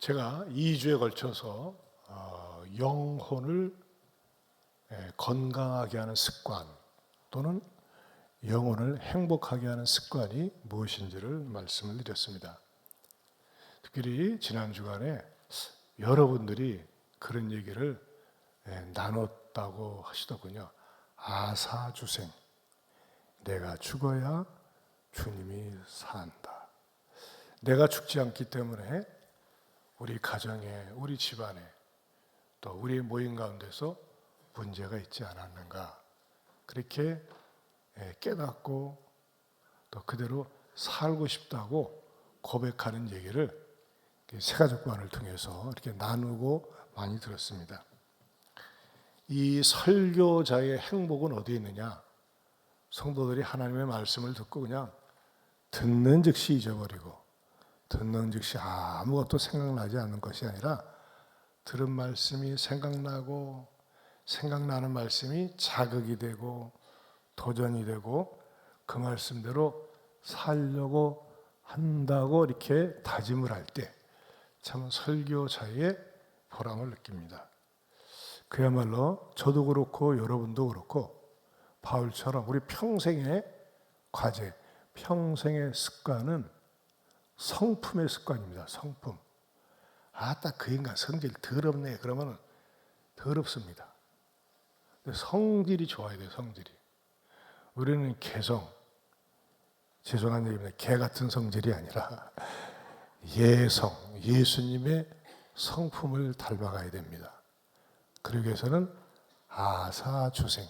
제가 2주에 걸쳐서 영혼을 건강하게 하는 습관 또는 영혼을 행복하게 하는 습관이 무엇인지를 말씀을 드렸습니다. 특별히 지난 주간에 여러분들이 그런 얘기를 나눴다고 하시더군요. 아사주생, 내가 죽어야 주님이 산다. 내가 죽지 않기 때문에 우리 가정에, 우리 집안에, 또 우리 모임 가운데서 문제가 있지 않았는가, 그렇게 깨닫고 또 그대로 살고 싶다고 고백하는 얘기를 새가족관을 통해서 이렇게 나누고 많이 들었습니다. 이 설교자의 행복은 어디에 있느냐? 성도들이 하나님의 말씀을 듣고 그냥 듣는 즉시 잊어버리고 듣는 즉시 아무것도 생각나지 않는 것이 아니라 들은 말씀이 생각나고 생각나는 말씀이 자극이 되고 도전이 되고 그 말씀대로 살려고 한다고 이렇게 다짐을 할 때 참 설교자의 보람을 느낍니다. 그야말로 저도 그렇고 여러분도 그렇고 바울처럼 우리 평생의 과제, 평생의 습관은 성품의 습관입니다. 성품. 딱 그 인간 성질 더럽네. 그러면 더럽습니다. 근데 성질이 좋아야 돼요. 성질이. 우리는 개성, 죄송한 얘기입니다. 개 같은 성질이 아니라 예성, 예수님의 성품을 닮아가야 됩니다. 그러기 위해서는 아사주생.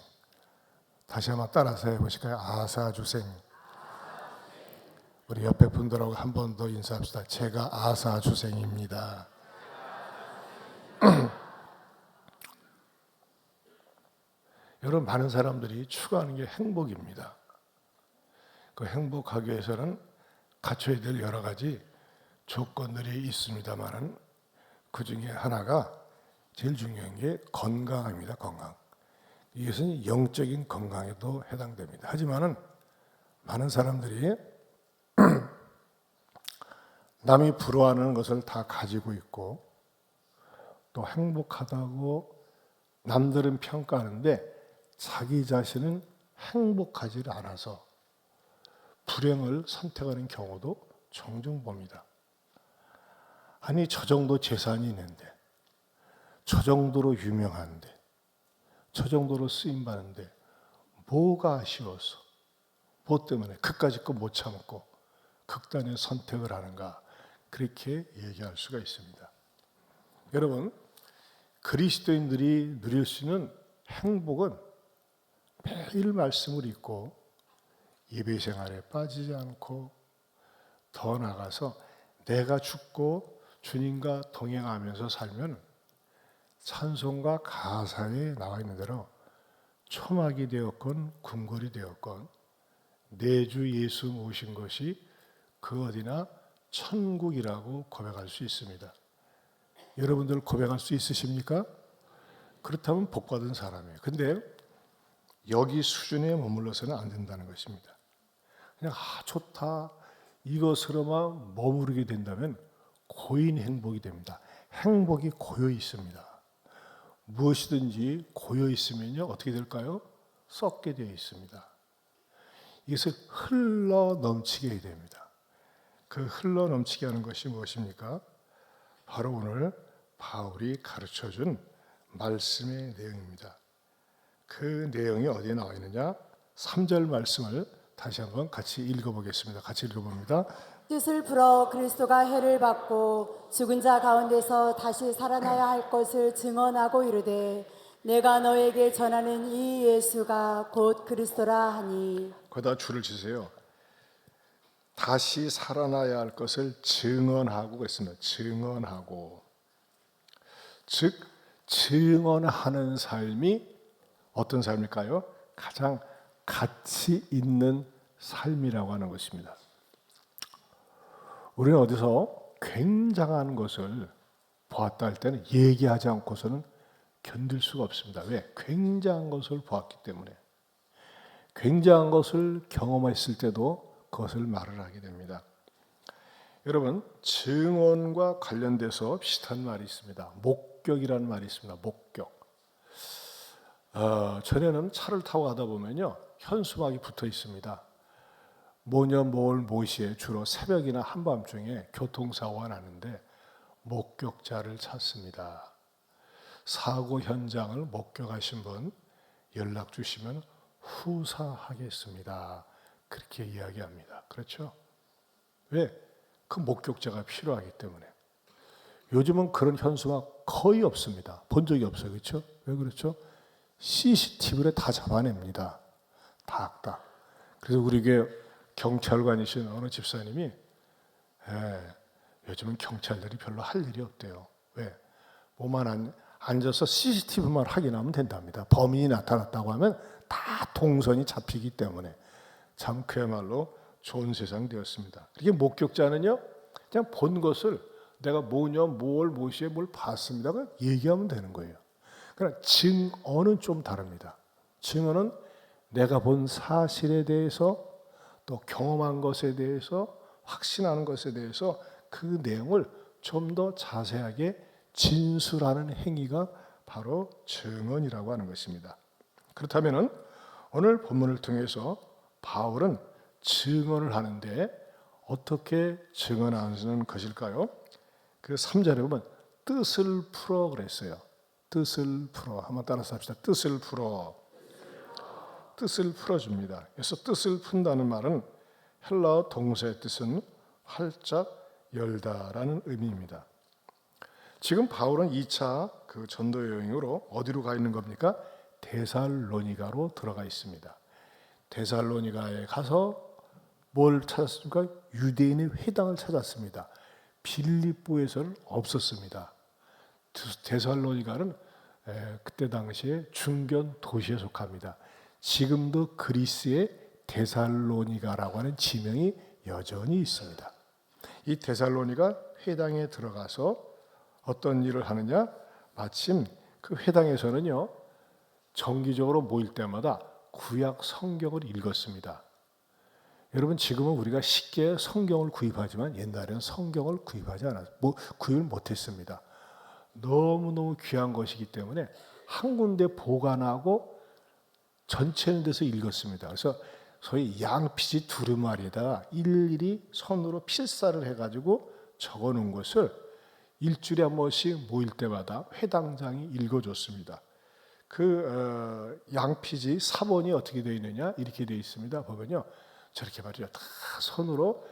다시 한번 따라서 해보실까요? 아사주생. 우리 옆에 분들하고 한 번 더 인사합시다. 제가 아사주생입니다. 여러분, 많은 사람들이 추구하는 게 행복입니다. 그 행복하기 위해서는 갖춰야 될 여러 가지 조건들이 있습니다만은 그 중에 하나가 제일 중요한 게 건강입니다. 건강. 이것은 영적인 건강에도 해당됩니다. 하지만은 많은 사람들이 남이 부러워하는 것을 다 가지고 있고 또 행복하다고 남들은 평가하는데 자기 자신은 행복하지 않아서 불행을 선택하는 경우도 종종 봅니다. 아니, 저 정도 재산이 있는데, 저 정도로 유명한데, 저 정도로 쓰임받는데 뭐가 아쉬워서, 뭐 때문에 그까짓 거 못 참고 극단의 선택을 하는가, 그렇게 얘기할 수가 있습니다. 여러분, 그리스도인들이 누릴 수 있는 행복은 매일 말씀을 읽고 예배 생활에 빠지지 않고 더 나아가서 내가 죽고 주님과 동행하면서 살면 찬송과 가사에 나와 있는 대로 초막이 되었건 궁궐이 되었건 내 주 예수 모신 것이 그 어디나 천국이라고 고백할 수 있습니다. 여러분들 고백할 수 있으십니까? 그렇다면 복받은 사람이에요. 근데 여기 수준에 머물러서는 안 된다는 것입니다. 그냥 좋다 이것으로만 머무르게 된다면 고인 행복이 됩니다. 행복이 고여 있습니다. 무엇이든지 고여 있으면요 어떻게 될까요? 썩게 되어 있습니다. 이것을 흘러 넘치게 해야 됩니다. 그 흘러 넘치게 하는 것이 무엇입니까? 바로 오늘 바울이 가르쳐준 말씀의 내용입니다. 그 내용이 어디에 나와 있느냐? 3절 말씀을 다시 한번 같이 읽어보겠습니다. 같이 읽어봅니다. 뜻을 풀어 그리스도가 해를 받고 죽은 자 가운데서 다시 살아나야 할 것을 증언하고 이르되 내가 너에게 전하는 이 예수가 곧 그리스도라 하니. 거기다 줄을 치세요. 다시 살아나야 할 것을 증언하고 그랬습니다. 증언하고. 즉 증언하는 삶이 어떤 삶일까요? 가장 가치 있는 삶이라고 하는 것입니다. 우리는 어디서 굉장한 것을 보았다 할 때는 얘기하지 않고서는 견딜 수가 없습니다. 왜? 굉장한 것을 보았기 때문에. 굉장한 것을 경험했을 때도 그것을 말을 하게 됩니다. 여러분, 증언과 관련돼서 비슷한 말이 있습니다. 목격이라는 말이 있습니다. 목격. 전에는 차를 타고 가다 보면요, 현수막이 붙어 있습니다. 뭐냐 뭘 모시에 주로 새벽이나 한밤중에 교통사고가 나는데 목격자를 찾습니다. 사고 현장을 목격하신 분 연락 주시면 후사하겠습니다. 그렇게 이야기합니다. 그렇죠? 왜? 그 목격자가 필요하기 때문에. 요즘은 그런 현수막 거의 없습니다. 본 적이 없어요. 그렇죠? 왜 그렇죠? CCTV를 다 잡아냅니다. 딱. 그래서 우리 교회 경찰관이신 어느 집사님이 요즘은 경찰들이 별로 할 일이 없대요. 왜? 뭐만 앉아서 CCTV만 확인하면 된답니다. 범인이 나타났다고 하면 다 동선이 잡히기 때문에 참 그야말로 좋은 세상 되었습니다. 이게 목격자는요, 그냥 본 것을 내가 뭐냐, 무엇이에 뭘 봤습니다. 얘기하면 되는 거예요. 그러나 증언은 좀 다릅니다. 증언은 내가 본 사실에 대해서 또 경험한 것에 대해서 확신하는 것에 대해서 그 내용을 좀 더 자세하게 진술하는 행위가 바로 증언이라고 하는 것입니다. 그렇다면 오늘 본문을 통해서 바울은 증언을 하는데 어떻게 증언하는 것일까요? 그 3절에 보면 뜻을 풀어 그랬어요. 뜻을 풀어. 한번 따라서 합시다. 뜻을 풀어. 뜻을 풀어줍니다. 그래서 뜻을 푼다는 말은 헬라어 동사의 뜻은 활짝 열다라는 의미입니다. 지금 바울은 2차 그 전도 여행으로 어디로 가 있는 겁니까? 데살로니가로 들어가 있습니다. 데살로니가에 가서 뭘 찾았습니까? 유대인의 회당을 찾았습니다. 빌립보에서는 없었습니다. 데살로니가는 그때 당시에 중견 도시에 속합니다. 지금도 그리스의 데살로니가라고 하는 지명이 여전히 있습니다. 이 데살로니가 회당에 들어가서 어떤 일을 하느냐? 마침 그 회당에서는요, 정기적으로 모일 때마다 구약 성경을 읽었습니다. 여러분, 지금은 우리가 쉽게 성경을 구입하지만 옛날에는 성경을 구입하지 않았어요. 구입을 못했습니다. 너무너무 귀한 것이기 때문에 한 군데 보관하고 전체는 데서 읽었습니다. 그래서 소위 양피지 두루마리에다가 일일이 손으로 필사를 해가지고 적어놓은 것을 일주일에 한 번씩 모일 때마다 회당장이 읽어줬습니다. 그 양피지 사본이 어떻게 되어 있느냐? 이렇게 되어 있습니다. 보면요, 저렇게 말이죠. 다 손으로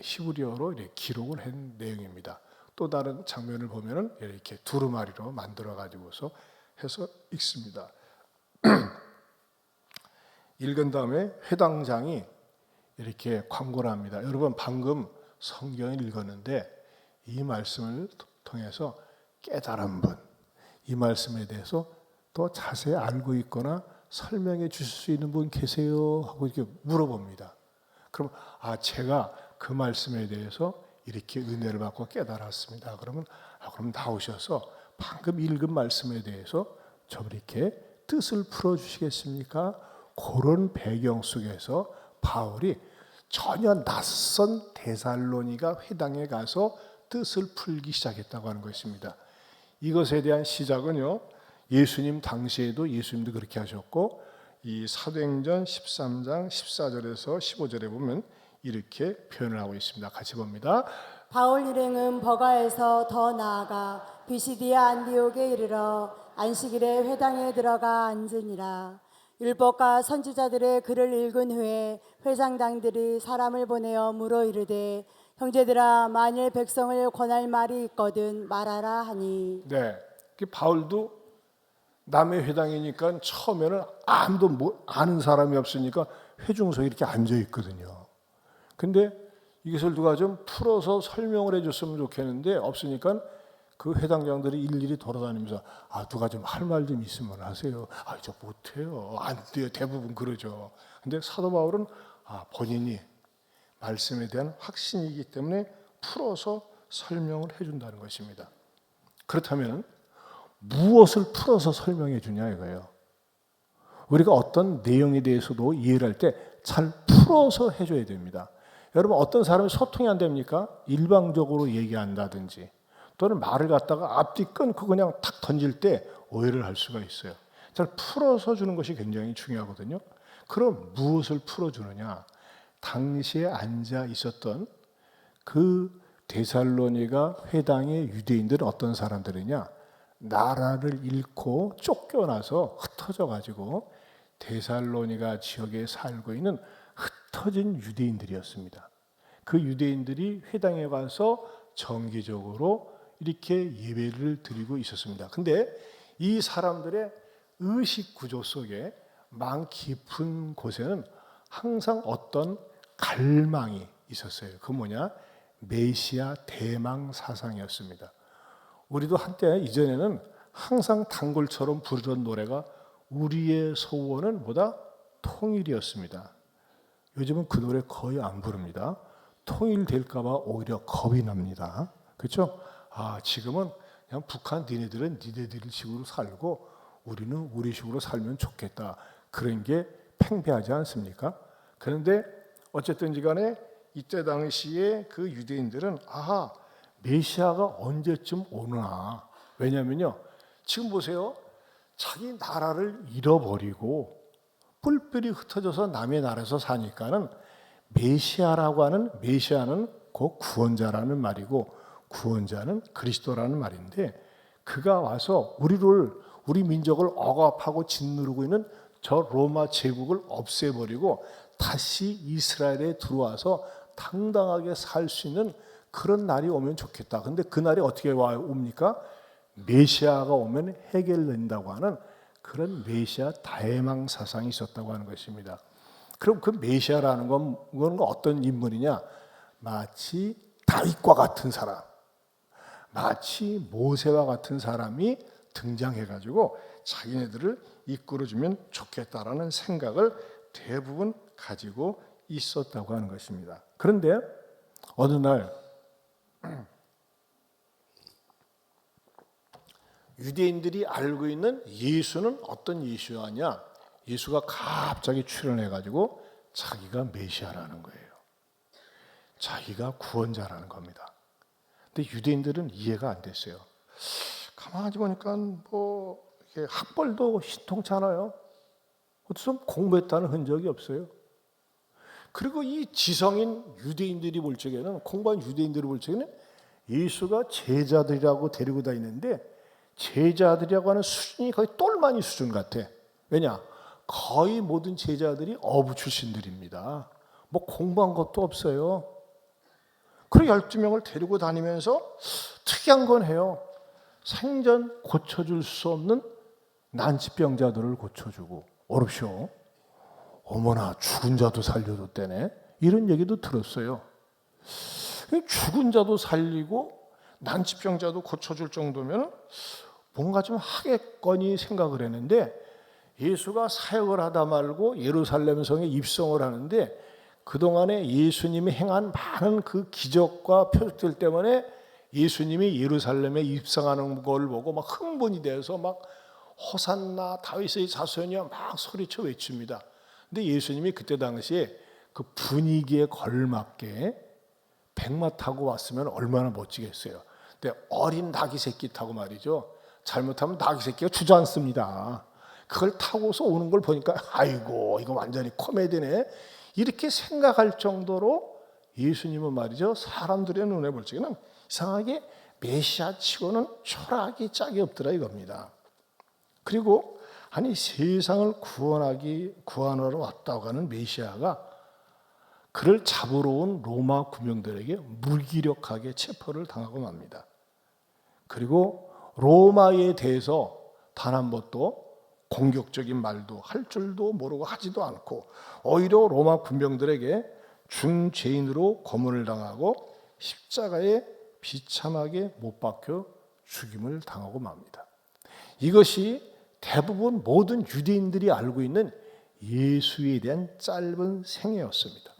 히브리어로 이렇게 기록을 한 내용입니다. 또 다른 장면을 보면은 이렇게 두루마리로 만들어 가지고서 해서 읽습니다. 읽은 다음에 회당장이 이렇게 광고를 합니다. 여러분, 방금 성경을 읽었는데 이 말씀을 통해서 깨달은 분, 이 말씀에 대해서 더 자세히 알고 있거나 설명해 주실 수 있는 분 계세요? 하고 이렇게 물어봅니다. 그럼 제가 그 말씀에 대해서 이렇게 은혜를 받고 깨달았습니다. 그러면 그럼 나오셔서 방금 읽은 말씀에 대해서 좀 이렇게 뜻을 풀어 주시겠습니까? 그런 배경 속에서 바울이 전혀 낯선 데살로니가 회당에 가서 뜻을 풀기 시작했다고 하는 것입니다. 이것에 대한 시작은요, 예수님 당시에도 예수님도 그렇게 하셨고, 이 사도행전 13장 14절에서 15절에 보면 이렇게 표현을 하고 있습니다. 같이 봅니다. 바울 일행은 버가에서 더 나아가 비시디아 안디옥에 이르러 안식일에 회당에 들어가 앉으니라. 율법과 선지자들의 글을 읽은 후에 회장장들이 사람을 보내어 물어 이르되 형제들아, 만일 백성을 권할 말이 있거든 말하라 하니. 네, 바울도 남의 회당이니까 처음에는 아무도 아는 사람이 없으니까 회중석에 이렇게 앉아 있거든요. 근데 이것을 누가 좀 풀어서 설명을 해줬으면 좋겠는데 없으니까 그 회당장들이 일일이 돌아다니면서 누가 좀 할 말 좀 있으면 하세요. 저 못해요. 안 돼요. 대부분 그러죠. 근데 사도 바울은 본인이 말씀에 대한 확신이기 때문에 풀어서 설명을 해준다는 것입니다. 그렇다면 무엇을 풀어서 설명해 주냐 이거예요. 우리가 어떤 내용에 대해서도 이해를 할 때 잘 풀어서 해줘야 됩니다. 여러분 어떤 사람이 소통이 안 됩니까? 일방적으로 얘기한다든지 또는 말을 갖다가 앞뒤 끊고 그냥 탁 던질 때 오해를 할 수가 있어요. 잘 풀어서 주는 것이 굉장히 중요하거든요. 그럼 무엇을 풀어주느냐? 당시에 앉아 있었던 그 데살로니가 회당의 유대인들은 어떤 사람들이냐? 나라를 잃고 쫓겨나서 흩어져 가지고 데살로니가 지역에 살고 있는 흩어진 유대인들이었습니다. 그 유대인들이 회당에 가서 정기적으로 이렇게 예배를 드리고 있었습니다. 근데 이 사람들의 의식 구조 속에 마음 깊은 곳에는 항상 어떤 갈망이 있었어요. 그 뭐냐? 메시아 대망 사상이었습니다. 우리도 한때 이전에는 항상 단골처럼 부르던 노래가 우리의 소원은 뭐다? 통일이었습니다. 요즘은 그 노래 거의 안 부릅니다. 통일될까 봐 오히려 겁이 납니다. 그렇죠? 지금은 그냥 북한 니네들은 니네들 식으로 살고 우리는 우리 식으로 살면 좋겠다. 그런 게 팽배하지 않습니까? 그런데 어쨌든지 간에 이때 당시에 그 유대인들은 메시아가 언제쯤 오나. 왜냐면요. 지금 보세요. 자기 나라를 잃어버리고 뿔뿔이 흩어져서 남의 나라에서 사니까는 메시아라고 하는 메시아는 곧 구원자라는 말이고 구원자는 그리스도라는 말인데 그가 와서 우리 민족을 억압하고 짓누르고 있는 저 로마 제국을 없애버리고 다시 이스라엘에 들어와서 당당하게 살 수 있는 그런 날이 오면 좋겠다. 근데 그 날이 어떻게 옵니까? 메시아가 오면 해결된다고 하는 그런 메시아 대망 사상이 있었다고 하는 것입니다. 그럼 그 메시아라는 건 어떤 인물이냐? 마치 다윗과 같은 사람, 마치 모세와 같은 사람이 등장해가지고 자기네들을 이끌어주면 좋겠다라는 생각을 대부분 가지고 있었다고 하는 것입니다. 그런데 어느 날 유대인들이 알고 있는 예수는 어떤 예수였냐? 예수가 갑자기 출현해가지고 자기가 메시아라는 거예요. 자기가 구원자라는 겁니다. 근데 유대인들은 이해가 안 됐어요. 가만히 보니까 이렇게 학벌도 신통치 않아요. 어디서 공부했다는 흔적이 없어요. 그리고 이 지성인 유대인들이 볼 적에는 공부한 유대인들이 볼 적에는 예수가 제자들이라고 데리고 다니는데 제자들이라고 하는 수준이 거의 똘마니 수준 같아. 왜냐? 거의 모든 제자들이 어부 출신들입니다. 공부한 것도 없어요. 그리고 12명을 데리고 다니면서 특이한 건 해요. 생전 고쳐줄 수 없는 난치병자들을 고쳐주고 어렵쇼. 어머나 죽은 자도 살려줬대네. 이런 얘기도 들었어요. 죽은 자도 살리고 난치병자도 고쳐줄 정도면 뭔가 좀 하겠거니 생각을 했는데 예수가 사역을 하다 말고 예루살렘 성에 입성을 하는데 그동안에 예수님이 행한 많은 그 기적과 표적들 때문에 예수님이 예루살렘에 입성하는 걸 보고 막 흥분이 돼서 막 호산나 다윗의 자손이여 막 소리쳐 외칩니다. 근데 예수님이 그때 당시에 그 분위기에 걸맞게 백마 타고 왔으면 얼마나 멋지겠어요. 근데 어린 나귀 새끼 타고 말이죠. 잘못하면 나귀 새끼가 주저앉습니다. 그걸 타고서 오는 걸 보니까 아이고 이거 완전히 코미디네. 이렇게 생각할 정도로 예수님은 말이죠. 사람들의 눈에 볼 적에는 이상하게 메시아 치고는 초라하기 짝이 없더라 이겁니다. 그리고 세상을 구원하러 왔다고 하는 메시아가 그를 잡으러 온 로마 군병들에게 무기력하게 체포를 당하고 맙니다. 그리고 로마에 대해서 단 한 번도 공격적인 말도 할 줄도 모르고 하지도 않고 오히려 로마 군병들에게 중죄인으로 고문을 당하고 십자가에 비참하게 못 박혀 죽임을 당하고 맙니다. 이것이 대부분 모든 유대인들이 알고 있는 예수에 대한 짧은 생애였습니다.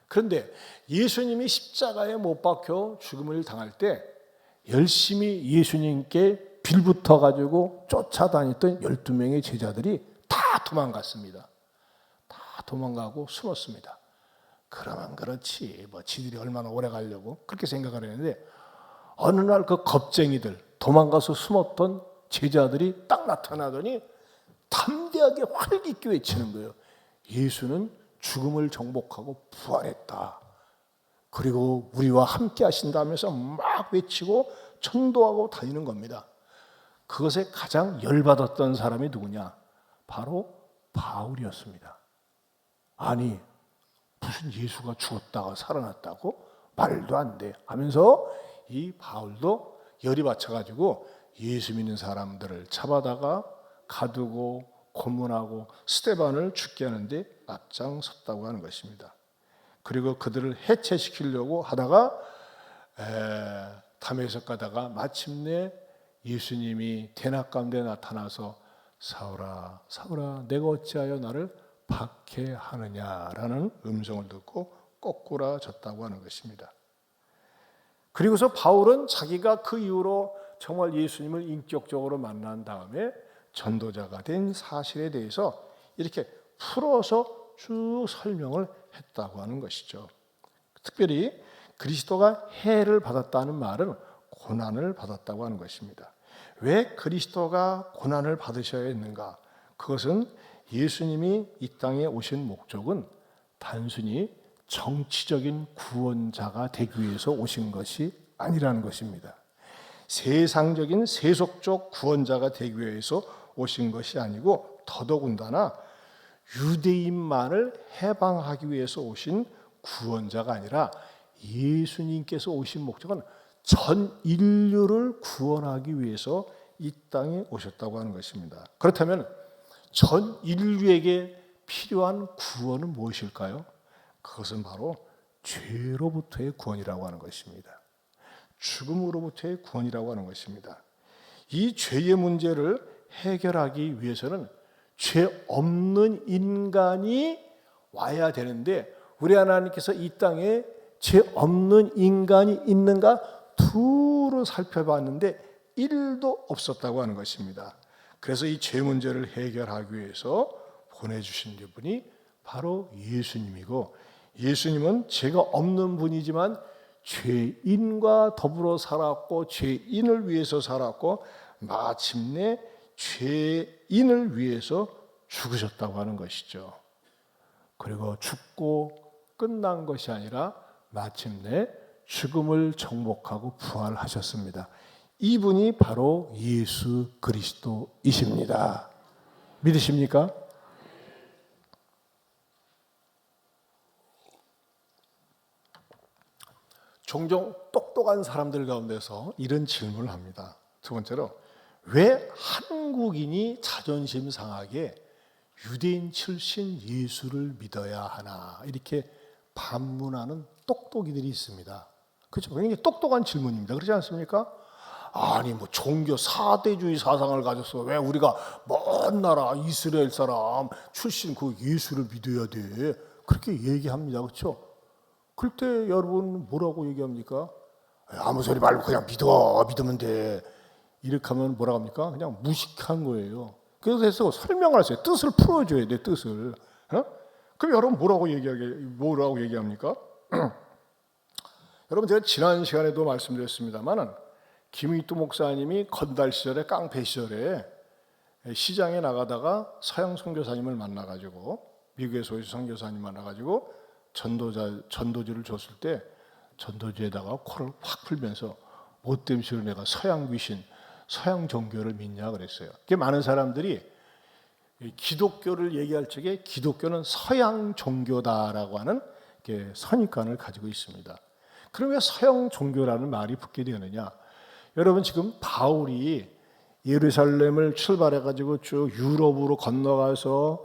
그런데 예수님이 십자가에 못 박혀 죽음을 당할 때 열심히 예수님께 빌붙어 가지고 쫓아다녔던 12명의 제자들이 다 도망갔습니다. 다 도망가고 숨었습니다. 그러면 그렇지 뭐 지들이 얼마나 오래 가려고 그렇게 생각을 했는데 어느 날 그 겁쟁이들 도망가서 숨었던 제자들이 딱 나타나더니 담대하게 활기있게 외치는 거예요. 예수는 죽음을 정복하고 부활했다. 그리고 우리와 함께 하신다 하면서 막 외치고 전도하고 다니는 겁니다. 그것에 가장 열받았던 사람이 누구냐? 바로 바울이었습니다. 아니 무슨 예수가 죽었다가 살아났다고? 말도 안 돼 하면서 이 바울도 열이 받쳐가지고 예수 믿는 사람들을 잡아다가 가두고 고문하고 스데반을 죽게 하는데 앞장섰다고 하는 것입니다. 그리고 그들을 해체시키려고 하다가 담에색 가다가 마침내 예수님이 대낮 가운데 나타나서 사울아 사울아 내가 어찌하여 나를 박해하느냐라는 음성을 듣고 꼬꾸라졌다고 하는 것입니다. 그리고서 바울은 자기가 그 이후로 정말 예수님을 인격적으로 만난 다음에 전도자가 된 사실에 대해서 이렇게 풀어서 쭉 설명을 했다고 하는 것이죠. 특별히 그리스도가 해를 받았다는 말은 고난을 받았다고 하는 것입니다. 왜 그리스도가 고난을 받으셔야 했는가? 그것은 예수님이 이 땅에 오신 목적은 단순히 정치적인 구원자가 되기 위해서 오신 것이 아니라는 것입니다. 세상적인 세속적 구원자가 되기 위해서 오신 것이 아니고 더더군다나 유대인만을 해방하기 위해서 오신 구원자가 아니라 예수님께서 오신 목적은 전 인류를 구원하기 위해서 이 땅에 오셨다고 하는 것입니다. 그렇다면 전 인류에게 필요한 구원은 무엇일까요? 그것은 바로 죄로부터의 구원이라고 하는 것입니다. 죽음으로부터의 구원이라고 하는 것입니다. 이 죄의 문제를 해결하기 위해서는 죄 없는 인간이 와야 되는데 우리 하나님께서 이 땅에 죄 없는 인간이 있는가 두루 살펴봤는데 1도 없었다고 하는 것입니다. 그래서 이 죄 문제를 해결하기 위해서 보내주신 분이 바로 예수님이고 예수님은 죄가 없는 분이지만 죄인과 더불어 살았고 죄인을 위해서 살았고 마침내 죄인을 위해서 죽으셨다고 하는 것이죠. 그리고 죽고 끝난 것이 아니라 마침내 죽음을 정복하고 부활하셨습니다. 이분이 바로 예수 그리스도이십니다. 믿으십니까? 종종 똑똑한 사람들 가운데서 이런 질문을 합니다. 두 번째로 왜 한국인이 자존심 상하게 유대인 출신 예수를 믿어야 하나 이렇게 반문하는 똑똑이들이 있습니다. 그렇죠? 굉장히 똑똑한 질문입니다. 그렇지 않습니까? 아니 뭐 종교 사대주의 사상을 가졌어. 왜 우리가 먼 나라 이스라엘 사람 출신 그 예수를 믿어야 돼? 그렇게 얘기합니다. 그렇죠? 그럴 때 여러분 뭐라고 얘기합니까? 아무 소리 말고 그냥 믿으면 돼. 이렇게 하면 뭐라고 합니까? 그냥 무식한 거예요. 그래서 설명을 하세요. 뜻을 풀어줘야 돼, 뜻을. 어? 그럼 여러분 뭐라고 얘기합니까? 여러분 제가 지난 시간에도 말씀드렸습니다만은 김의또 목사님이 건달 시절에 깡패 시절에 시장에 나가다가 서양 선교사님을 만나가지고 미국에서 오신 선교사님 만나가지고 전도지를 줬을 때 전도지에다가 코를 확 풀면서 못된 식으로 내가 서양 귀신, 서양 종교를 믿냐 그랬어요. 그게 많은 사람들이 기독교를 얘기할 적에 기독교는 서양 종교다라고 하는 선입관을 가지고 있습니다. 그럼 왜 서양 종교라는 말이 붙게 되느냐? 여러분 지금 바울이 예루살렘을 출발해가지고 쭉 유럽으로 건너가서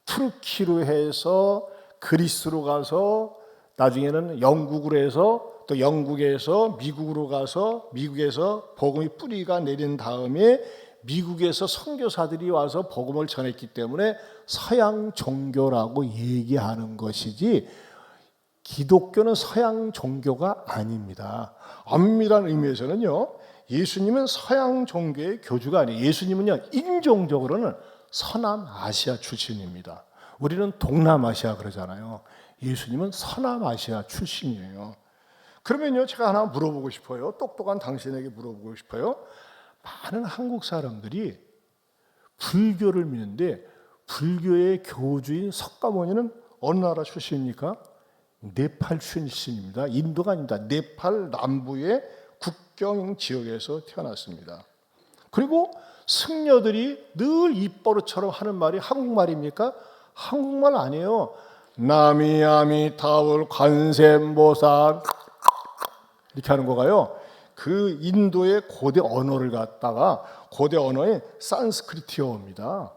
투르키로 해서 그리스로 가서 나중에는 영국으로 해서 또 영국에서 미국으로 가서 미국에서 복음의 뿌리가 내린 다음에 미국에서 선교사들이 와서 복음을 전했기 때문에 서양 종교라고 얘기하는 것이지 기독교는 서양 종교가 아닙니다. 엄밀한 의미에서는요. 예수님은 서양 종교의 교주가 아니에요. 예수님은요. 인종적으로는 서남아시아 출신입니다. 우리는 동남아시아 그러잖아요. 예수님은 서남아시아 출신이에요. 그러면요, 제가 하나 물어보고 싶어요. 똑똑한 당신에게 물어보고 싶어요. 많은 한국 사람들이 불교를 믿는데 불교의 교주인 석가모니는 어느 나라 출신입니까? 네팔 출신입니다. 인도가 아닙니다. 네팔 남부의 국경 지역에서 태어났습니다. 그리고 승려들이 늘 입버릇처럼 하는 말이 한국말입니까? 한국말 아니에요. 나미아미타불 관세음보살 이렇게 하는 거가요. 그 인도의 고대 언어를 갖다가 고대 언어의 산스크리트어입니다.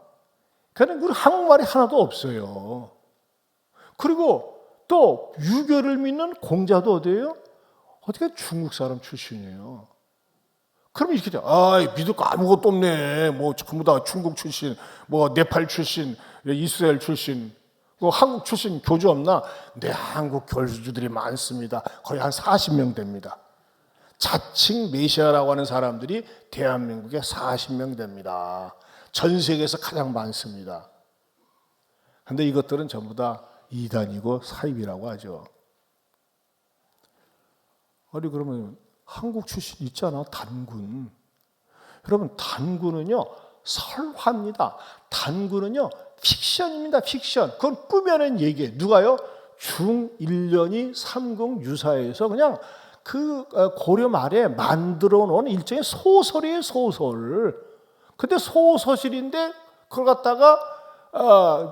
그러니까 그 한국말이 하나도 없어요. 그리고 또 유교를 믿는 공자도 어디예요? 어떻게 중국 사람 출신이에요. 그럼 이렇게 돼. 믿을 거 아무것도 없네. 뭐 전부 다 중국 출신, 뭐 네팔 출신, 이스라엘 출신, 뭐 한국 출신 교주 없나? 네, 한국 교주들이 많습니다. 거의 한 40명 됩니다. 자칭 메시아라고 하는 사람들이 대한민국에 40명 됩니다. 전 세계에서 가장 많습니다. 그런데 이것들은 전부 다 이단이고 사입이라고 하죠. 아니 그러면 한국 출신 있잖아, 단군. 여러분, 단군은요 설화입니다. 단군은요 픽션입니다. 픽션. 그건 꾸며낸 얘기예요. 누가요? 중일련이 삼국유사에서 그냥 그 고려 말에 만들어 놓은 일종의 소설이에요, 소설. 근데 소설인데 그걸 갖다가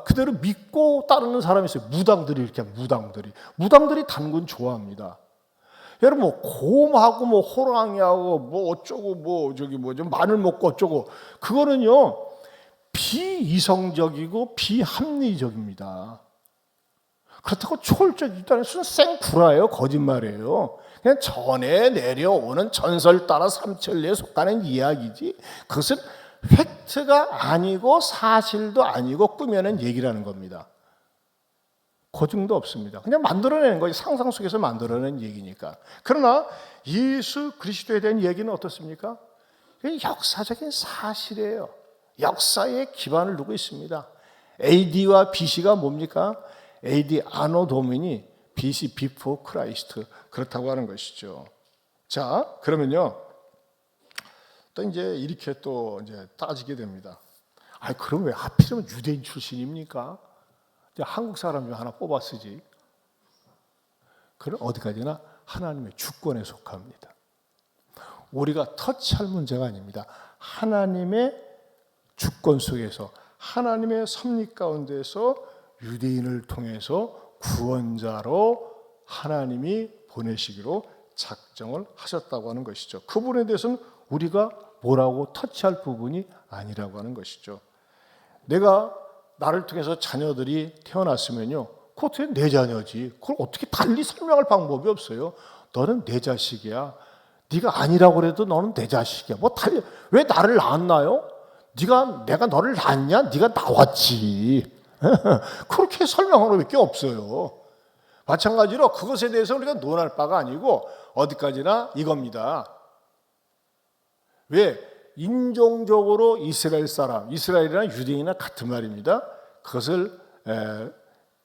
그대로 믿고 따르는 사람이 있어요. 무당들이 이렇게 무당들이 단군 좋아합니다. 여러분 뭐 곰하고 뭐 호랑이하고 뭐 어쩌고 뭐 저기 뭐죠 마늘 먹고 어쩌고 그거는요 비이성적이고 비합리적입니다. 그렇다고 초월적 일단은 생구라예요. 거짓말이에요. 그냥 전에 내려오는 전설 따라 삼천리에 속하는 이야기지 그것은 팩트가 아니고 사실도 아니고 꾸며낸 얘기라는 겁니다. 고증도 없습니다. 그냥 만들어내는 거예요. 상상 속에서 만들어낸 얘기니까. 그러나 예수 그리스도에 대한 얘기는 어떻습니까? 역사적인 사실이에요. 역사의 기반을 두고 있습니다. AD와 BC가 뭡니까? AD 아노 도미니, BC 비포 크라이스트 그렇다고 하는 것이죠. 자, 그러면요. 또 이제 이렇게 또 이제 따지게 됩니다. 그럼 왜 하필이면 유대인 출신입니까? 한국 사람 중 하나 뽑아 쓰지. 그럼 어디까지나 하나님의 주권에 속합니다. 우리가 터치할 문제가 아닙니다. 하나님의 주권 속에서 하나님의 섭리 가운데서 유대인을 통해서 구원자로 하나님이 보내시기로 작정을 하셨다고 하는 것이죠. 그 부분에 대해서는 우리가 뭐라고 터치할 부분이 아니라고 하는 것이죠. 내가 나를 통해서 자녀들이 태어났으면요. 그것도 내 자녀지. 그걸 어떻게 달리 설명할 방법이 없어요. 너는 내 자식이야. 네가 아니라고 해도 너는 내 자식이야. 뭐 달리 왜 나를 낳았나요? 내가 너를 낳았냐? 네가 나왔지. 그렇게 설명하는 것밖에 없어요. 마찬가지로 그것에 대해서 우리가 논할 바가 아니고 어디까지나 이겁니다. 왜? 인종적으로 이스라엘 사람, 이스라엘이나 유대인이나 같은 말입니다. 그것을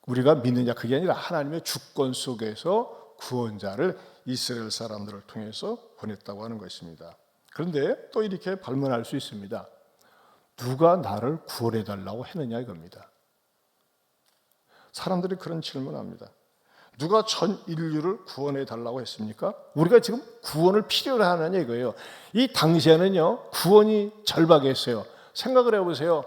우리가 믿느냐 그게 아니라 하나님의 주권 속에서 구원자를 이스라엘 사람들을 통해서 보냈다고 하는 것입니다. 그런데 또 이렇게 발문할 수 있습니다. 누가 나를 구원해달라고 했느냐 이겁니다. 사람들이 그런 질문합니다. 누가 전 인류를 구원해 달라고 했습니까? 우리가 지금 구원을 필요로 하느냐 이거예요. 이 당시에는요 구원이 절박했어요. 생각을 해보세요.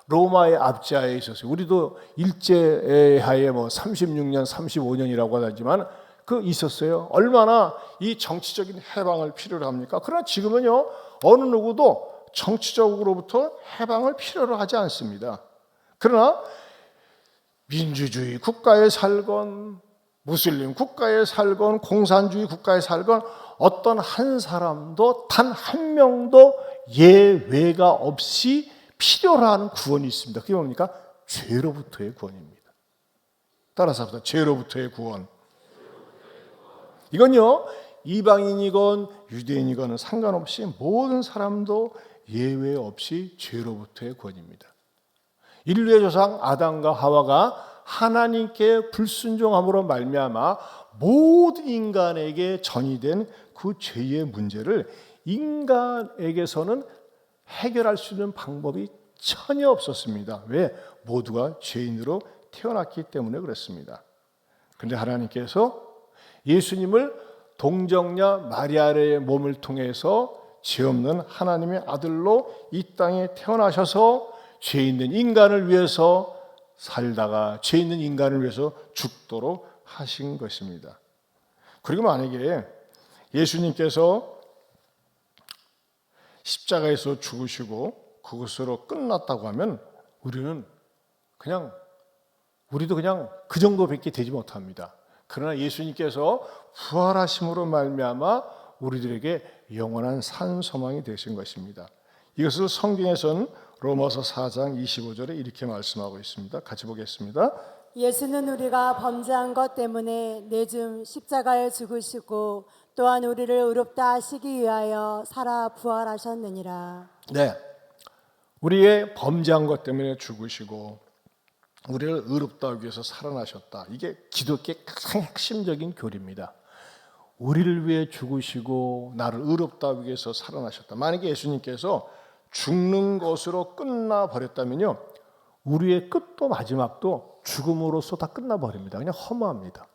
로마의 압제하에 있었어요. 우리도 일제하에 뭐 36년, 35년이라고 하지만 그 있었어요. 얼마나 이 정치적인 해방을 필요로 합니까? 그러나 지금은요 어느 누구도 정치적으로부터 해방을 필요로 하지 않습니다. 그러나 민주주의 국가에 살건 무슬림 국가에 살건 공산주의 국가에 살건 어떤 한 사람도 단 한 명도 예외가 없이 필요로 하는 구원이 있습니다. 그게 뭡니까? 죄로부터의 구원입니다. 따라서 합시다. 죄로부터의 구원. 이건요 이방인이건 유대인이건 상관없이 모든 사람도 예외 없이 죄로부터의 구원입니다. 인류의 조상 아담과 하와가 하나님께 불순종함으로 말미암아 모든 인간에게 전이된 그 죄의 문제를 인간에게서는 해결할 수 있는 방법이 전혀 없었습니다. 왜? 모두가 죄인으로 태어났기 때문에 그렇습니다. 그런데 하나님께서 예수님을 동정녀 마리아의 몸을 통해서 죄 없는 하나님의 아들로 이 땅에 태어나셔서 죄 있는 인간을 위해서 살다가 죄 있는 인간을 위해서 죽도록 하신 것입니다. 그리고 만약에 예수님께서 십자가에서 죽으시고 그것으로 끝났다고 하면 우리도 그냥 그 정도밖에 되지 못합니다. 그러나 예수님께서 부활하심으로 말미암아 우리들에게 영원한 산 소망이 되신 것입니다. 이것을 성경에서는 로마서 4장 25절에 이렇게 말씀하고 있습니다. 같이 보겠습니다. 예수는 우리가 범죄한 것 때문에 내중 십자가에 죽으시고 또한 우리를 의롭다 하시기 위하여 살아 부활하셨느니라. 네, 우리의 범죄한 것 때문에 죽으시고 우리를 의롭다 하기 위해서 살아나셨다. 이게 기독교의 가장 핵심적인 교리입니다. 우리를 위해 죽으시고 나를 의롭다 하기 위해서 살아나셨다. 만약에 예수님께서 죽는 것으로 끝나버렸다면요, 우리의 끝도 마지막도 죽음으로써 다 끝나버립니다. 그냥 허무합니다.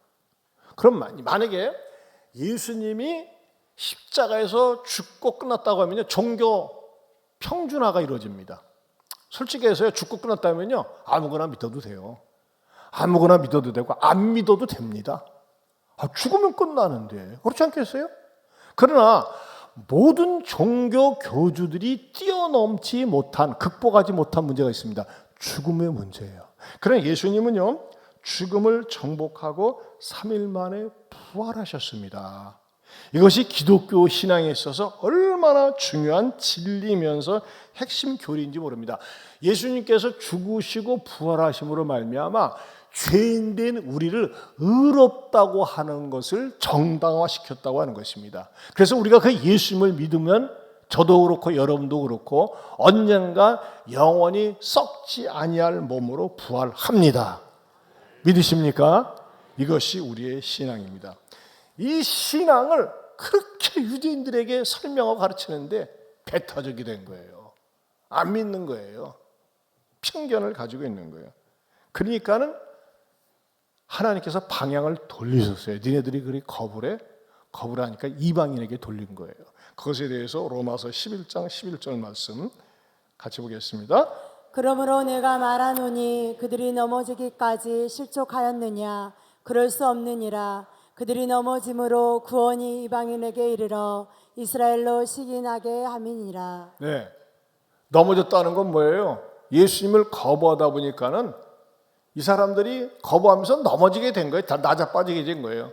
그럼 만약에 예수님이 십자가에서 죽고 끝났다고 하면요, 종교 평준화가 이루어집니다. 솔직히 해서요, 죽고 끝났다면요, 아무거나 믿어도 돼요. 아무거나 믿어도 되고 안 믿어도 됩니다. 죽으면 끝나는데 그렇지 않겠어요? 그러나 모든 종교 교주들이 뛰어넘지 못한, 극복하지 못한 문제가 있습니다. 죽음의 문제예요. 그러나 예수님은요, 죽음을 정복하고 3일 만에 부활하셨습니다. 이것이 기독교 신앙에 있어서 얼마나 중요한 진리면서 핵심 교리인지 모릅니다. 예수님께서 죽으시고 부활하심으로 말미암아 죄인된 우리를 의롭다고 하는 것을 정당화시켰다고 하는 것입니다. 그래서 우리가 그 예수님을 믿으면 저도 그렇고 여러분도 그렇고 언젠가 영원히 썩지 아니할 몸으로 부활합니다. 믿으십니까? 이것이 우리의 신앙입니다. 이 신앙을 그렇게 유대인들에게 설명하고 가르치는데 배타적이 된 거예요. 안 믿는 거예요. 편견을 가지고 있는 거예요. 그러니까는 하나님께서 방향을 돌리셨어요. 니네들이 그리 거부를 하니까 이방인에게 돌린 거예요. 그것에 대해서 로마서 11장 11절 말씀 같이 보겠습니다. 그러므로 내가 말하노니 그들이 넘어지기까지 실족하였느냐? 그럴 수 없느니라. 그들이 넘어짐으로 구원이 이방인에게 이르러 이스라엘로 시기나게 함이니라. 네, 넘어졌다는 건 뭐예요? 예수님을 거부하다 보니까는 이 사람들이 거부하면서 넘어지게 된 거예요. 다 낮아빠지게 된 거예요.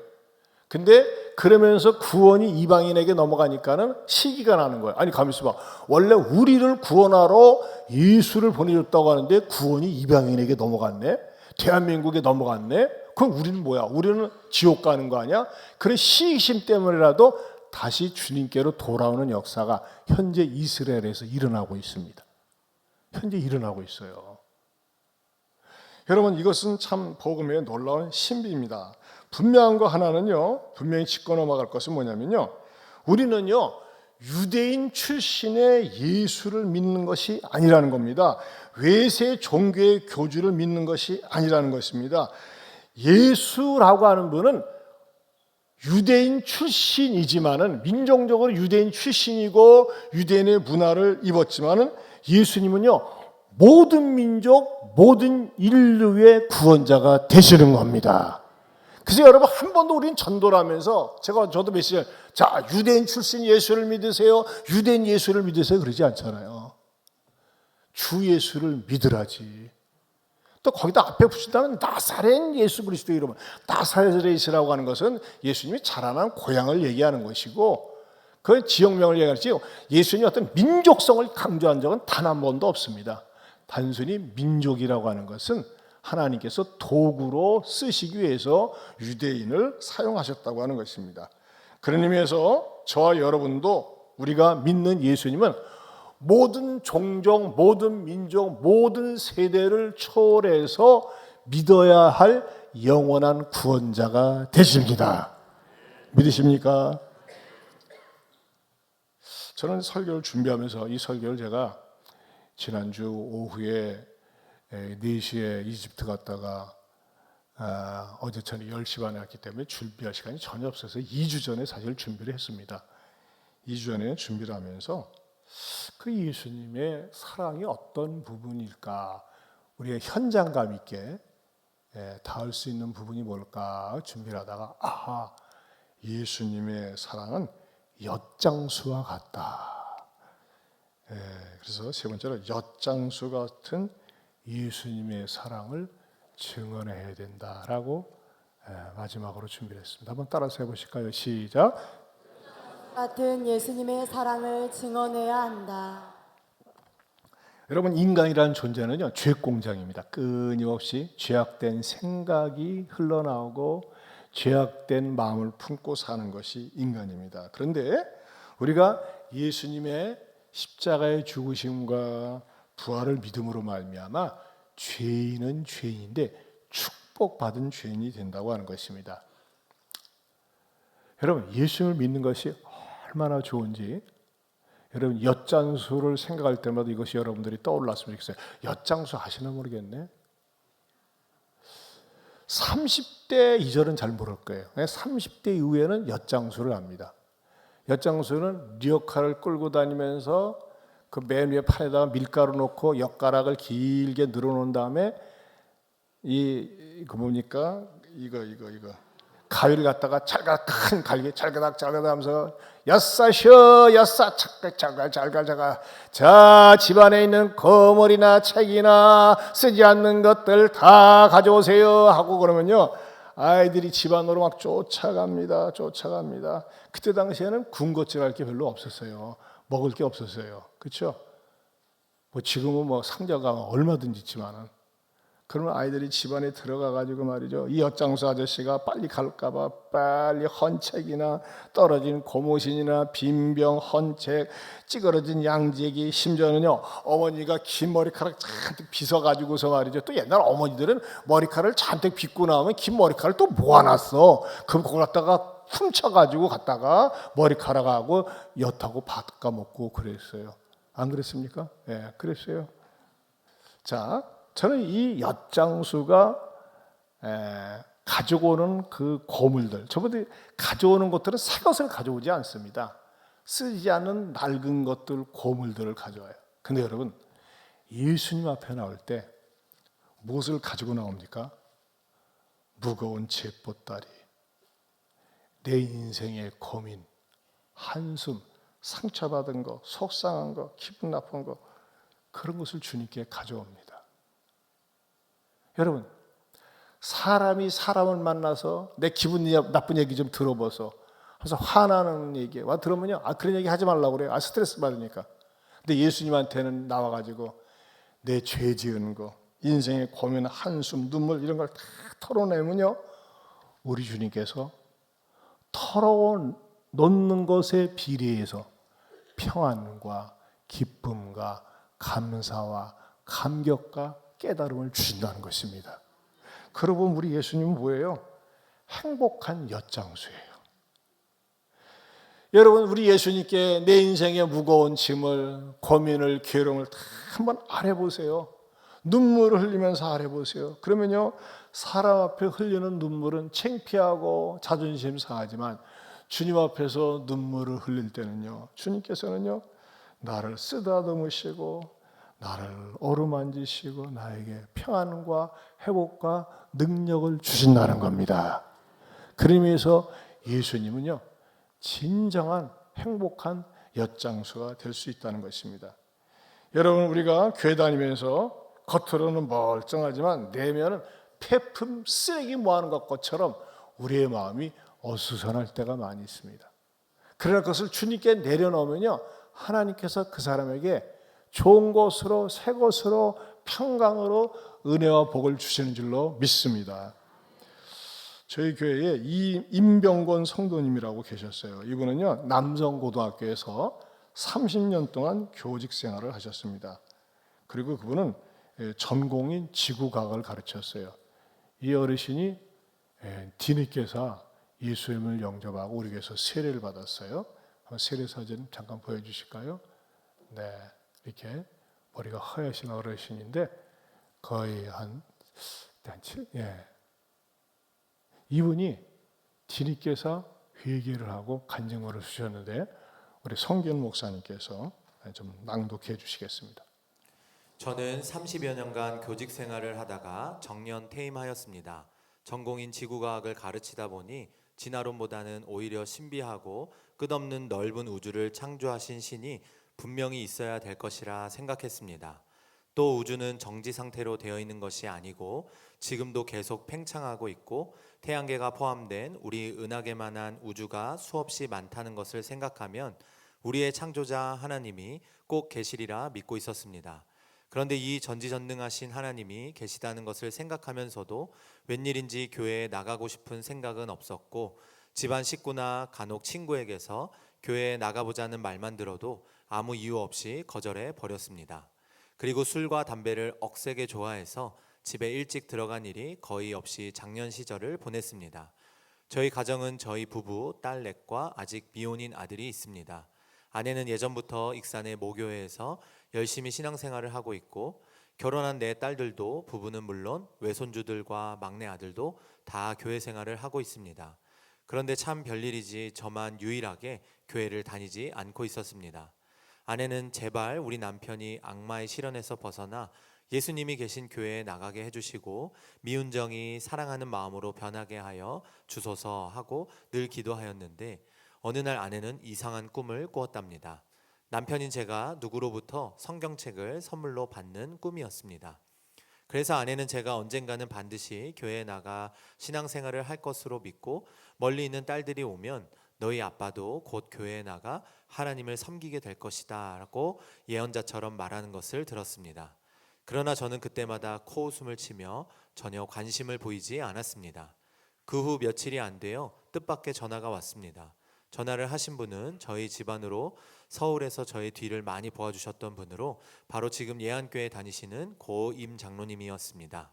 근데 그러면서 구원이 이방인에게 넘어가니까는 시기가 나는 거예요. 아니 가만있어 봐. 원래 우리를 구원하러 예수를 보내줬다고 하는데 구원이 이방인에게 넘어갔네. 대한민국에 넘어갔네. 그럼 우리는 뭐야? 우리는 지옥 가는 거 아니야? 그런 시기심 때문에라도 다시 주님께로 돌아오는 역사가 현재 이스라엘에서 일어나고 있습니다. 현재 일어나고 있어요. 여러분, 이것은 참 복음의 놀라운 신비입니다. 분명한 거 하나는요, 분명히 짚고 넘어갈 것은 뭐냐면요, 우리는요 유대인 출신의 예수를 믿는 것이 아니라는 겁니다. 외세 종교의 교주를 믿는 것이 아니라는 것입니다. 예수라고 하는 분은 유대인 출신이지만은, 민족적으로 유대인 출신이고 유대인의 문화를 입었지만은, 예수님은요 모든 민족, 모든 인류의 구원자가 되시는 겁니다. 그래서 여러분, 한 번도 우린 전도를 하면서 저도 메시지를 자, 유대인 출신 예수를 믿으세요, 유대인 예수를 믿으세요 그러지 않잖아요. 주 예수를 믿으라지. 또 거기다 앞에 붙인다면 나사렛 예수 그리스도 이름, 나사렛이라고 하는 것은 예수님이 자라난 고향을 얘기하는 것이고 그 지역명을 얘기하지, 예수님이 어떤 민족성을 강조한 적은 단 한 번도 없습니다. 단순히 민족이라고 하는 것은 하나님께서 도구로 쓰시기 위해서 유대인을 사용하셨다고 하는 것입니다. 그런 의미에서 저와 여러분도 우리가 믿는 예수님은 모든 종족, 모든 민족, 모든 세대를 초월해서 믿어야 할 영원한 구원자가 되십니다. 믿으십니까? 저는 설교를 준비하면서 이 설교를 제가 지난주 오후에 4시에 이집트 갔다가 어제 저녁 10시 반에 왔기 때문에 준비할 시간이 전혀 없어서 2주 전에 사실 준비를 했습니다. 2주 전에 준비를 하면서 그 예수님의 사랑이 어떤 부분일까, 우리가 현장감 있게 닿을 수 있는 부분이 뭘까 준비를 하다가 예수님의 사랑은 엿장수와 같다. 그래서 세 번째로 엿장수 같은 예수님의 사랑을 증언해야 된다라고 마지막으로 준비를 했습니다. 한번 따라서 해보실까요? 시작. 같은 예수님의 사랑을 증언해야 한다. 여러분, 인간이라는 존재는요, 죄공장입니다. 끊임없이 죄악된 생각이 흘러나오고 죄악된 마음을 품고 사는 것이 인간입니다. 그런데 우리가 예수님의 십자가의 죽으심과 부활을 믿음으로 말미암아 죄인은 죄인인데 축복받은 죄인이 된다고 하는 것입니다. 여러분, 예수님을 믿는 것이 얼마나 좋은지, 여러분 엿장수를 생각할 때마다 이것이 여러분들이 떠올랐으면 좋겠어요. 엿장수 아시나 모르겠네. 30대 이전은 잘 모를 거예요. 30대 이후에는 엿장수를 압니다. 엿장수는 리어카를 끌고 다니면서 그 맨 위에 판에다가 밀가루 넣고 엿가락을 길게 늘어놓은 다음에 이거 뭡니까? 이거 가위를 갖다가 큰 갈기 잘가닥 하면서 엿사셔 엿사 잘가 자, 집안에 있는 거머리나 책이나 쓰지 않는 것들 다 가져오세요 하고 그러면요, 아이들이 집안으로 막 쫓아갑니다. 그때 당시에는 군것질할 게 별로 없었어요. 먹을 게 없었어요. 그렇죠? 뭐 지금은 뭐 상자가 얼마든지 있지만은, 그러면 아이들이 집안에 들어가 가지고 말이죠, 이 엿장수 아저씨가 빨리 갈까 봐 빨리 헌책이나 떨어진 고무신이나 빈병, 헌책, 찌그러진 양재기, 심지어는요 어머니가 긴 머리카락 잔뜩 빗어 가지고서 말이죠, 또 옛날 어머니들은 머리카락을 잔뜩 빗고 나오면 긴 머리카락을 또 모아놨어. 그럼 그걸 갖다가 훔쳐가지고 갔다가 머리카락하고 엿하고 바꿔 먹고 그랬어요. 안 그랬습니까? 예, 그랬어요. 자, 저는 이 엿장수가 가져오는 그 고물들, 저분들이 가져오는 것들은 새 것을 가져오지 않습니다. 쓰지 않은 낡은 것들, 고물들을 가져와요. 근데 여러분, 예수님 앞에 나올 때 무엇을 가지고 나옵니까? 무거운 잿보따리, 내 인생의 고민, 한숨, 상처받은 거, 속상한 거, 기분 나쁜 거, 그런 것을 주님께 가져옵니다. 여러분, 사람이 사람을 만나서 내 기분 나쁜 얘기 좀 들어봐서 그래서 화나는 얘기 와 들으면요, 그런 얘기 하지 말라고 그래요. 스트레스 받으니까. 근데 예수님한테는 나와가지고 내 죄 지은 거, 인생의 고민, 한숨, 눈물 이런 걸 다 털어내면요, 우리 주님께서 털어놓는 것에 비례해서 평안과 기쁨과 감사와 감격과 깨달음을 주신다는 것입니다. 그러고 우리 예수님은 뭐예요? 행복한 엿장수예요. 여러분, 우리 예수님께 내 인생의 무거운 짐을, 고민을, 괴로움을 다 한번 아뢰보세요. 눈물을 흘리면서 아뢰보세요. 그러면요, 사람 앞에 흘리는 눈물은 창피하고 자존심 상하지만 주님 앞에서 눈물을 흘릴 때는요, 주님께서는요 나를 쓰다듬으시고 나를 어루만지시고 나에게 평안과 회복과 능력을 주신다는 겁니다. 그러기 위해서 예수님은요, 진정한 행복한 엿장수가 될 수 있다는 것입니다. 여러분, 우리가 교회 다니면서 겉으로는 멀쩡하지만 내면은 폐품 쓰레기 모아놓은 것처럼 우리의 마음이 어수선할 때가 많이 있습니다. 그러나 그것을 주님께 내려놓으면요, 하나님께서 그 사람에게 좋은 것으로, 새 것으로, 평강으로 은혜와 복을 주시는 줄로 믿습니다. 저희 교회에 임병권 성도님이라고 계셨어요. 이분은요, 남성고등학교에서 30년 동안 교직 생활을 하셨습니다. 그리고 그분은 전공인 지구과학을 가르쳤어요. 이 어르신이 뒤늦게서 예수님을 영접하고 우리 교회에서 세례를 받았어요. 세례 사진 잠깐 보여주실까요? 네, 이렇게 머리가 허여신 어르신인데 거의 이분이 뒤늦게서 회개를 하고 간증을 주셨는데 우리 성균 목사님께서 좀 낭독해 주시겠습니다. 저는 30여 년간 교직 생활을 하다가 정년 퇴임하였습니다. 전공인 지구과학을 가르치다 보니 진화론보다는 오히려 신비하고 끝없는 넓은 우주를 창조하신 신이 분명히 있어야 될 것이라 생각했습니다. 또 우주는 정지 상태로 되어 있는 것이 아니고 지금도 계속 팽창하고 있고 태양계가 포함된 우리 은하계만한 우주가 수없이 많다는 것을 생각하면 우리의 창조자 하나님이 꼭 계시리라 믿고 있었습니다. 그런데 이 전지전능하신 하나님이 계시다는 것을 생각하면서도 웬일인지 교회에 나가고 싶은 생각은 없었고 집안 식구나 간혹 친구에게서 교회에 나가보자는 말만 들어도 아무 이유 없이 거절해 버렸습니다. 그리고 술과 담배를 억세게 좋아해서 집에 일찍 들어간 일이 거의 없이 작년 시절을 보냈습니다. 저희 가정은 저희 부부, 딸 넷과 아직 미혼인 아들이 있습니다. 아내는 예전부터 익산의 모교회에서 열심히 신앙생활을 하고 있고 결혼한 네 딸들도 부부는 물론 외손주들과 막내 아들도 다 교회 생활을 하고 있습니다. 그런데 참 별일이지 저만 유일하게 교회를 다니지 않고 있었습니다. 아내는 제발 우리 남편이 악마의 실현에서 벗어나 예수님이 계신 교회에 나가게 해주시고 미운정이 사랑하는 마음으로 변하게 하여 주소서 하고 늘 기도하였는데 어느 날 아내는 이상한 꿈을 꾸었답니다. 남편인 제가 누구로부터 성경책을 선물로 받는 꿈이었습니다. 그래서 아내는 제가 언젠가는 반드시 교회에 나가 신앙생활을 할 것으로 믿고 멀리 있는 딸들이 오면 너희 아빠도 곧 교회에 나가 하나님을 섬기게 될 것이다 라고 예언자처럼 말하는 것을 들었습니다. 그러나 저는 그때마다 코웃음을 치며 전혀 관심을 보이지 않았습니다. 그 후 며칠이 안 되어 뜻밖의 전화가 왔습니다. 전화를 하신 분은 저희 집안으로 서울에서 저의 뒤를 많이 도와주셨던 분으로 바로 지금 예안교회 다니시는 고 임 장로님이었습니다.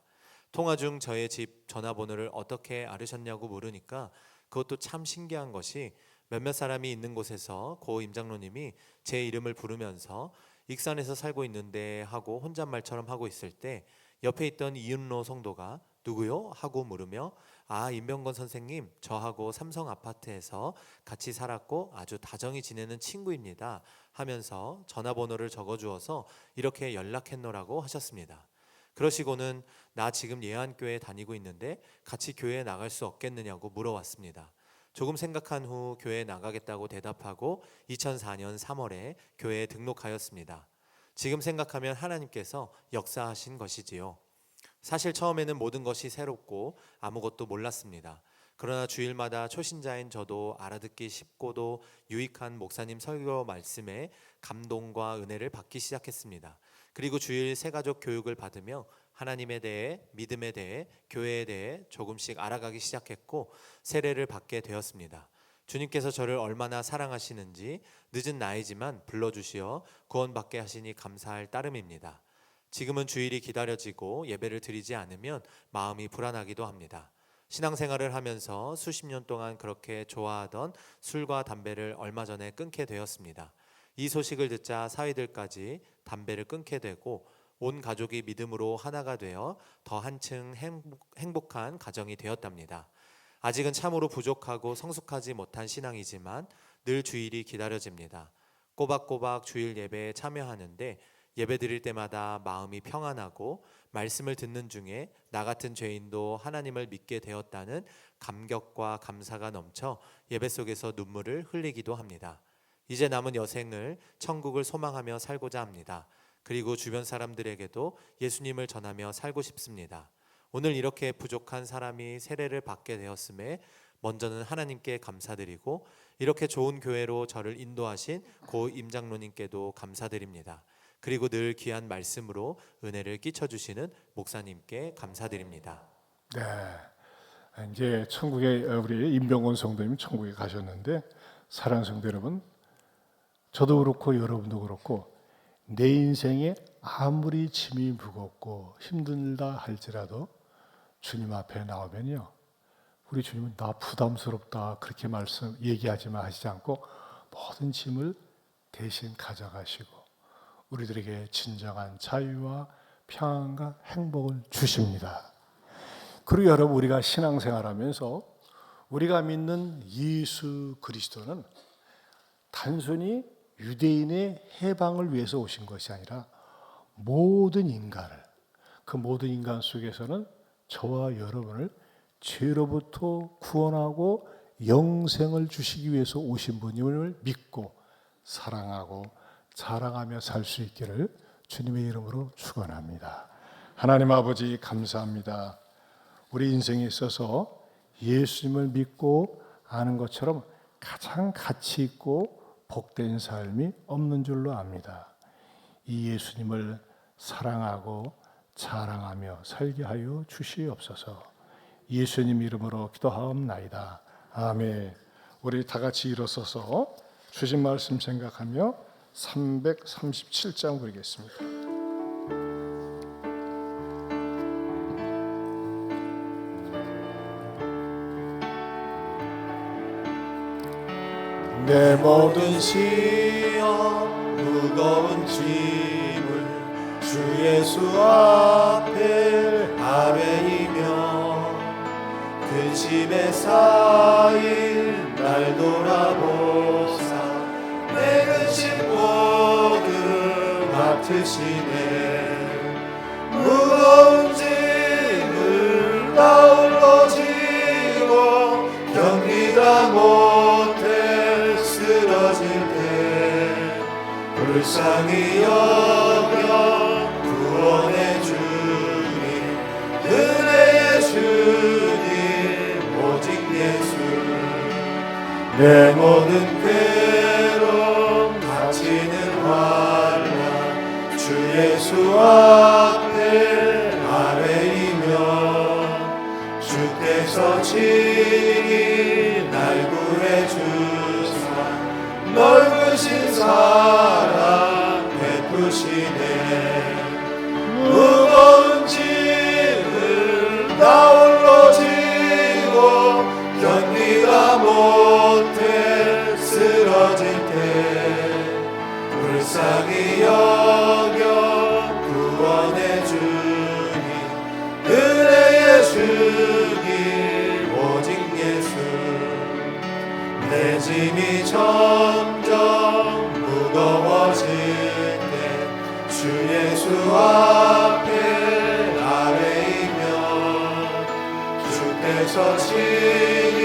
통화 중 저의 집 전화번호를 어떻게 알으셨냐고 물으니까 그것도 참 신기한 것이 몇몇 사람이 있는 곳에서 고 임 장로님이 제 이름을 부르면서 익산에서 살고 있는데 하고 혼잣말처럼 하고 있을 때 옆에 있던 이윤로 성도가 누구요? 하고 물으며 임병건 선생님 저하고 삼성 아파트에서 같이 살았고 아주 다정히 지내는 친구입니다 하면서 전화번호를 적어주어서 이렇게 연락했노라고 하셨습니다. 그러시고는 나 지금 예안교회에 다니고 있는데 같이 교회에 나갈 수 없겠느냐고 물어왔습니다. 조금 생각한 후 교회에 나가겠다고 대답하고 2004년 3월에 교회에 등록하였습니다. 지금 생각하면 하나님께서 역사하신 것이지요. 사실 처음에는 모든 것이 새롭고 아무것도 몰랐습니다. 그러나 주일마다 초신자인 저도 알아듣기 쉽고도 유익한 목사님 설교 말씀에 감동과 은혜를 받기 시작했습니다. 그리고 주일 새가족 교육을 받으며 하나님에 대해, 믿음에 대해, 교회에 대해 조금씩 알아가기 시작했고 세례를 받게 되었습니다. 주님께서 저를 얼마나 사랑하시는지 늦은 나이지만 불러주시어 구원받게 하시니 감사할 따름입니다. 지금은 주일이 기다려지고 예배를 드리지 않으면 마음이 불안하기도 합니다. 신앙생활을 하면서 수십 년 동안 그렇게 좋아하던 술과 담배를 얼마 전에 끊게 되었습니다. 이 소식을 듣자 사위들까지 담배를 끊게 되고 온 가족이 믿음으로 하나가 되어 더 한층 행복한 가정이 되었답니다. 아직은 참으로 부족하고 성숙하지 못한 신앙이지만 늘 주일이 기다려집니다. 꼬박꼬박 주일 예배에 참여하는데 예배 드릴 때마다 마음이 평안하고 말씀을 듣는 중에 나 같은 죄인도 하나님을 믿게 되었다는 감격과 감사가 넘쳐 예배 속에서 눈물을 흘리기도 합니다. 이제 남은 여생을 천국을 소망하며 살고자 합니다. 그리고 주변 사람들에게도 예수님을 전하며 살고 싶습니다. 오늘 이렇게 부족한 사람이 세례를 받게 되었음에 먼저는 하나님께 감사드리고 이렇게 좋은 교회로 저를 인도하신 고 임장로님께도 감사드립니다. 그리고 늘 귀한 말씀으로 은혜를 끼쳐주시는 목사님께 감사드립니다. 네, 이제 천국에 우리 임병원 성도님 천국에 가셨는데 사랑하는 성도 여러분, 저도 그렇고 여러분도 그렇고 내 인생에 아무리 짐이 무겁고 힘들다 할지라도 주님 앞에 나오면요, 우리 주님은 나 부담스럽다 그렇게 얘기하지만 하시지 않고 모든 짐을 대신 가져가시고 우리들에게 진정한 자유와 평안과 행복을 주십니다. 그리고 여러분, 우리가 신앙생활하면서 우리가 믿는 예수 그리스도는 단순히 유대인의 해방을 위해서 오신 것이 아니라 모든 인간을, 그 모든 인간 속에서는 저와 여러분을 죄로부터 구원하고 영생을 주시기 위해서 오신 분임을 믿고 사랑하고 자랑하며 살 수 있기를 주님의 이름으로 축원합니다. 하나님 아버지, 감사합니다. 우리 인생에 있어서 예수님을 믿고 아는 것처럼 가장 가치 있고 복된 삶이 없는 줄로 압니다. 이 예수님을 사랑하고 자랑하며 살게 하여 주시옵소서. 예수님 이름으로 기도하옵나이다. 아멘. 우리 다 같이 일어서서 주신 말씀 생각하며 337장 부르겠습니다. 내 모든 시험 무거운 짐을 주 예수 앞에 아뢰이며 그 짐에 쌓인 날 돌아보사 내 근심 모두 맡으시네. 무거운 짐을 나 홀로 지고 견디다 못해 쓰러질 때 불쌍히 여겨 구원의 주님, 은혜의 주님, 오직 예수. 내 모든 괴로움 다치는 환난 주 예수 앞에 아뢰이며 주께서 친히 날 구해주사 넓으신 사랑 베푸시네. 무거운 짐을 나 홀로 지고 견디다 못해 쓰러질 때 불쌍히 여겨 구원의 주님, 은혜의 주님, 오직 예수. 내 짐이 점점 무거워질 때 주 예수 앞에 아뢰이며 주께서 친히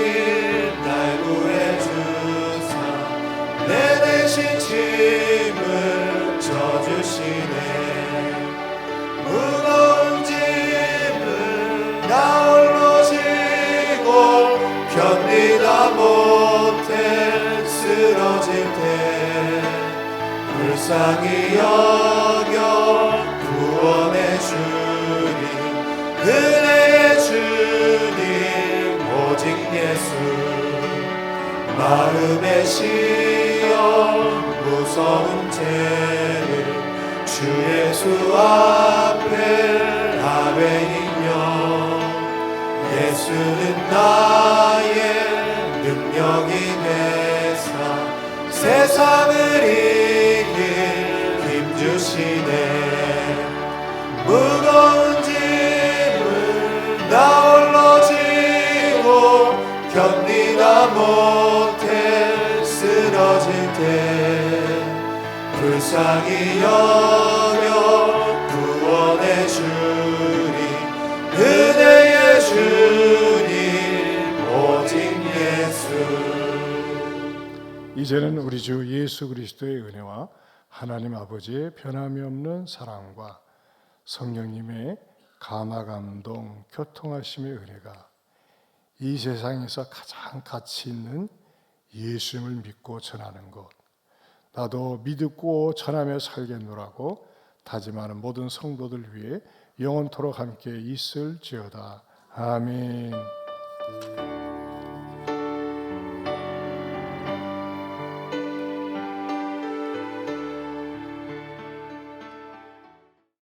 날 구해주사 내 대신 짐을 져주시네. 무거운 짐을 나 홀로 지고 견디다 못해 쓰러질 때 불쌍히 여겨 구원의 주님, 은혜의 주님, 오직 예수. 마음의 시험 무서운 죄를 주 예수 앞에 아뢰이며 예수는 나의 능력이 되사 세상을 이길 힘주시네. 무거운 짐을 나 홀로 지고 견디다 못해 쓰러질 때 불쌍히 여겨 구원의 주님, 은혜의 주님, 오직 예수. 이제는 우리 주 예수 그리스도의 은혜와 하나님 아버지의 변함이 없는 사랑과 성령님의 감화감동 교통하심의 은혜가 이 세상에서 가장 가치 있는 예수님을 믿고 전하는 것, 나도 믿고 전하며 살겠노라고 다짐하는 모든 성도들 위해 영원토록 함께 있을지어다. 아멘.